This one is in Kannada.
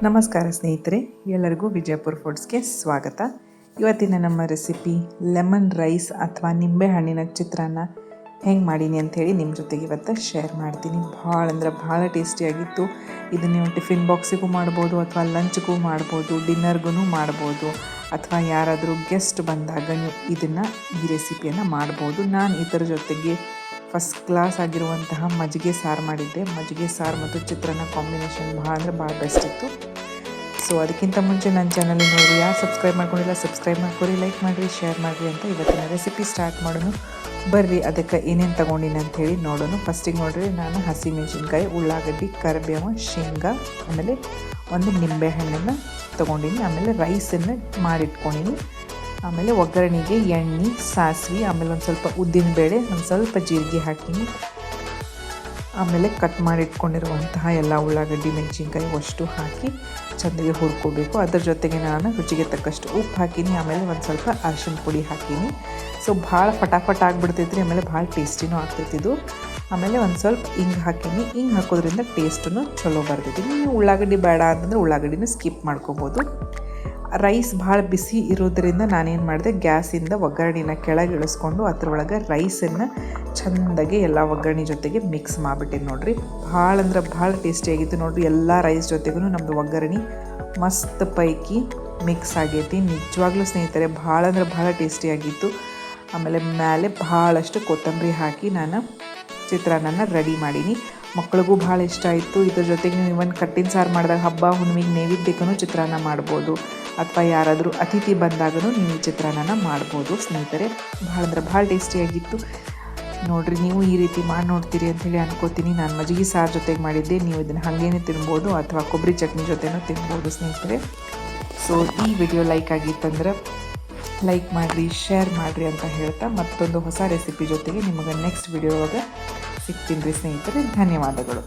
ನಮಸ್ಕಾರ ಸ್ನೇಹಿತರೆ, ಎಲ್ಲರಿಗೂ ವಿಜಯಪುರ ಫುಡ್ಸ್ಗೆ ಸ್ವಾಗತ. ಇವತ್ತಿನ ನಮ್ಮ ರೆಸಿಪಿ ಲೆಮನ್ ರೈಸ್ ಅಥವಾ ನಿಂಬೆಹಣ್ಣಿನ ಚಿತ್ರಾನ್ನ ಹೆಂಗೆ ಮಾಡೀನಿ ಅಂಥೇಳಿ ನಿಮ್ಮ ಜೊತೆಗೆ ಇವತ್ತು ಶೇರ್ ಮಾಡ್ತೀನಿ. ಭಾಳ ಟೇಸ್ಟಿಯಾಗಿತ್ತು. ಇದು ನೀವು ಟಿಫಿನ್ ಬಾಕ್ಸಿಗೂ ಮಾಡ್ಬೋದು ಅಥವಾ ಲಂಚ್ಗೂ ಮಾಡ್ಬೋದು, ಡಿನ್ನರ್ಗೂ ಮಾಡ್ಬೋದು, ಅಥವಾ ಯಾರಾದರೂ ಗೆಸ್ಟ್ ಬಂದಾಗ ನೀವು ಈ ರೆಸಿಪಿಯನ್ನು ಮಾಡ್ಬೋದು. ನಾನು ಇದರ ಜೊತೆಗೆ ಫಸ್ಟ್ ಕ್ಲಾಸ್ ಆಗಿರುವಂತಹ ಮಜ್ಜಿಗೆ ಸಾರು ಮಾಡಿದ್ದೆ. ಮಜ್ಜಿಗೆ ಸಾರು ಮತ್ತು ಚಿತ್ರಾನ್ನ ಕಾಂಬಿನೇಷನ್ ಭಾಳ ಬೆಸ್ಟ್ ಇತ್ತು. ಸೊ ಅದಕ್ಕಿಂತ ಮುಂಚೆ ನನ್ನ ಚಾನಲ್ ನೋಡಿ ಯಾರು ಸಬ್ಸ್ಕ್ರೈಬ್ ಮಾಡ್ಕೊಂಡಿಲ್ಲ ಸಬ್ಸ್ಕ್ರೈಬ್ ಮಾಡ್ಕೊರಿ, ಲೈಕ್ ಮಾಡಿರಿ, ಶೇರ್ ಮಾಡಿರಿ ಅಂತ ಇವತ್ತಿನ ರೆಸಿಪಿ ಸ್ಟಾರ್ಟ್ ಮಾಡೋಣ. ಬರ್ರಿ ಅದಕ್ಕೆ ಏನೇನು ತೊಗೊಂಡಿನಿ ಅಂಥೇಳಿ ನೋಡೋಣ. ಫಸ್ಟಿಗೆ ನೋಡಿರಿ, ನಾನು ಹಸಿಮೆಣಸಿನ್ಕಾಯಿ, ಉಳ್ಳಾಗಡ್ಡಿ, ಕರಿಬೇವು, ಶೇಂಗಾ, ಆಮೇಲೆ ಒಂದು ನಿಂಬೆಹಣ್ಣನ್ನು ತೊಗೊಂಡಿನಿ. ಆಮೇಲೆ ರೈಸನ್ನು ಮಾಡಿಟ್ಕೊಂಡಿನಿ. ಆಮೇಲೆ ಒಗ್ಗರಣೆಗೆ ಎಣ್ಣೆ, ಸಾಸಿವೆ, ಆಮೇಲೆ ಒಂದು ಸ್ವಲ್ಪ ಉದ್ದಿನಬೇಳೆ, ಒಂದು ಸ್ವಲ್ಪ ಜೀರಿಗೆ ಹಾಕಿನಿ. ಆಮೇಲೆ ಕಟ್ ಮಾಡಿ ಇಟ್ಕೊಂಡಿರುವಂತಹ ಎಲ್ಲ ಉಳ್ಳಾಗಡ್ಡಿ, ಮೆಣಸಿನ್ಕಾಯಿ ಅಷ್ಟು ಹಾಕಿ ಚೆಂದಾಗಿ ಹುರ್ಕೋಬೇಕು. ಅದರ ಜೊತೆಗೆ ನಾನು ರುಚಿಗೆ ತಕ್ಕಷ್ಟು ಉಪ್ಪು ಹಾಕೀನಿ. ಆಮೇಲೆ ಒಂದು ಸ್ವಲ್ಪ ಅರಿಶಿನ ಪುಡಿ ಹಾಕೀನಿ. ಸೊ ಭಾಳ ಫಟಾಫಟ್ ಆಗಿಬಿಡ್ತೈತ್ರಿ. ಆಮೇಲೆ ಭಾಳ ಟೇಸ್ಟಿನೂ ಆಗ್ತೈತಿದು. ಆಮೇಲೆ ಒಂದು ಸ್ವಲ್ಪ ಹಿಂಗೆ ಹಾಕೀನಿ. ಹಿಂಗೆ ಹಾಕೋದ್ರಿಂದ ಟೇಸ್ಟೂ ಚಲೋ ಬರ್ತೈತಿ. ನೀವು ಉಳ್ಳಾಗಡ್ಡಿ ಬೇಡ ಅಂತಂದರೆ ಉಳ್ಳಾಗಡ್ಡಿನ ಸ್ಕಿಪ್ ಮಾಡ್ಕೊಬೋದು. ರೈಸ್ ಭಾಳ ಬಿಸಿ ಇರೋದ್ರಿಂದ ನಾನೇನು ಮಾಡಿದೆ, ಗ್ಯಾಸಿಂದ ಒಗ್ಗರಣೆನ ಕೆಳಗೆ ಇಳಿಸ್ಕೊಂಡು ಅದ್ರೊಳಗೆ ರೈಸನ್ನು ಚೆಂದಾಗಿ ಎಲ್ಲ ಒಗ್ಗರಣೆ ಜೊತೆಗೆ ಮಿಕ್ಸ್ ಮಾಡಿಬಿಟ್ಟೆ ನೋಡಿರಿ. ಭಾಳ ಟೇಸ್ಟಿಯಾಗಿತ್ತು ನೋಡಿರಿ. ಎಲ್ಲ ರೈಸ್ ಜೊತೆಗೂ ನಮ್ಮದು ಒಗ್ಗರಣೆ ಮಸ್ತ್ ಪೈಕಿ ಮಿಕ್ಸ್ ಆಗೈತಿ. ನಿಜವಾಗ್ಲೂ ಸ್ನೇಹಿತರೆ ಭಾಳ ಟೇಸ್ಟಿಯಾಗಿತ್ತು. ಆಮೇಲೆ ಮೇಲೆ ಭಾಳಷ್ಟು ಕೊತ್ತಂಬರಿ ಹಾಕಿ ನಾನು ಚಿತ್ರಾನ್ನ ರೆಡಿ ಮಾಡೀನಿ. ಮಕ್ಳಿಗೂ ಭಾಳ ಇಷ್ಟ ಆಯಿತು. ಇದ್ರ ಜೊತೆಗೆ ನೀವು ಇವನ್ ಕಟ್ಟಿನ ಸಾರು ಮಾಡಿದಾಗ ಹಬ್ಬ ಹುಣ್ಣಿಮೆಗೆ ನೈವೇದ್ಯಕ್ಕೂ ಚಿತ್ರಾನ್ನ ಮಾಡ್ಬೋದು, ಅಥವಾ ಯಾರಾದರೂ ಅತಿಥಿ ಬಂದಾಗೂ ನೀವು ಈ ಚಿತ್ರಾನ್ನ ಮಾಡ್ಬೋದು ಸ್ನೇಹಿತರೆ. ಭಾಳ ಟೇಸ್ಟಿಯಾಗಿತ್ತು ನೋಡಿರಿ. ನೀವು ಈ ರೀತಿ ಮಾಡಿ ನೋಡ್ತೀರಿ ಅಂಥೇಳಿ ಅನ್ಕೋತೀನಿ. ನಾನು ಮಜ್ಜಿಗೆ ಸಾರು ಜೊತೆಗೆ ಮಾಡಿದ್ದೆ. ನೀವು ಇದನ್ನು ಹಾಗೇನೆ ತಿನ್ಬೋದು ಅಥವಾ ಕೊಬ್ಬರಿ ಚಟ್ನಿ ಜೊತೆನೂ ತಿನ್ಬೋದು ಸ್ನೇಹಿತರೆ. ಸೊ ಈ ವಿಡಿಯೋ ಲೈಕ್ ಆಗಿತ್ತಂದ್ರೆ ಲೈಕ್ ಮಾಡಿರಿ, ಶೇರ್ ಮಾಡಿರಿ ಅಂತ ಹೇಳ್ತಾ ಮತ್ತೊಂದು ಹೊಸ ರೆಸಿಪಿ ಜೊತೆಗೆ ನಿಮಗೆ ನೆಕ್ಸ್ಟ್ ವಿಡಿಯೋ ಒಳಗೆ ಸಿಗ್ತೀನಿ ರೀ ಸ್ನೇಹಿತರೆ. ಧನ್ಯವಾದಗಳು.